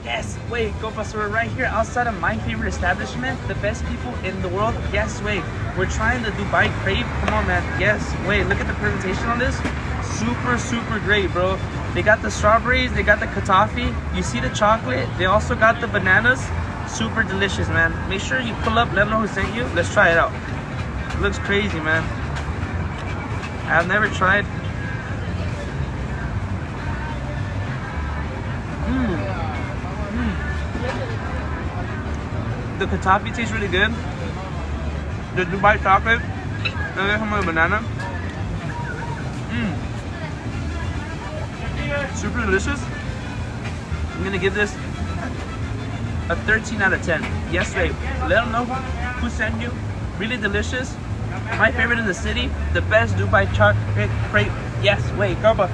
Yes, wait, Gopa, so we're right here outside of my favorite establishment, the best people in the world. Yes, wait, we're trying the Dubai Crepe. Come on, man. Yes, wait, look at the presentation on this. Super great, bro. They got the strawberries, they got the katafi. You see the chocolate? They also got the bananas. Super delicious, man. Make sure you pull up, let them know who sent you. Let's try it out. It looks crazy, man. I've never tried. The katafi tastes really good. The Dubai chocolate. And there's some of the banana. Super delicious. I'm gonna give this a 13 out of 10. Yes, babe. Let them know who sent you. Really delicious. My favorite in the city. The best Dubai chocolate crepe. Yes, wait, Garba.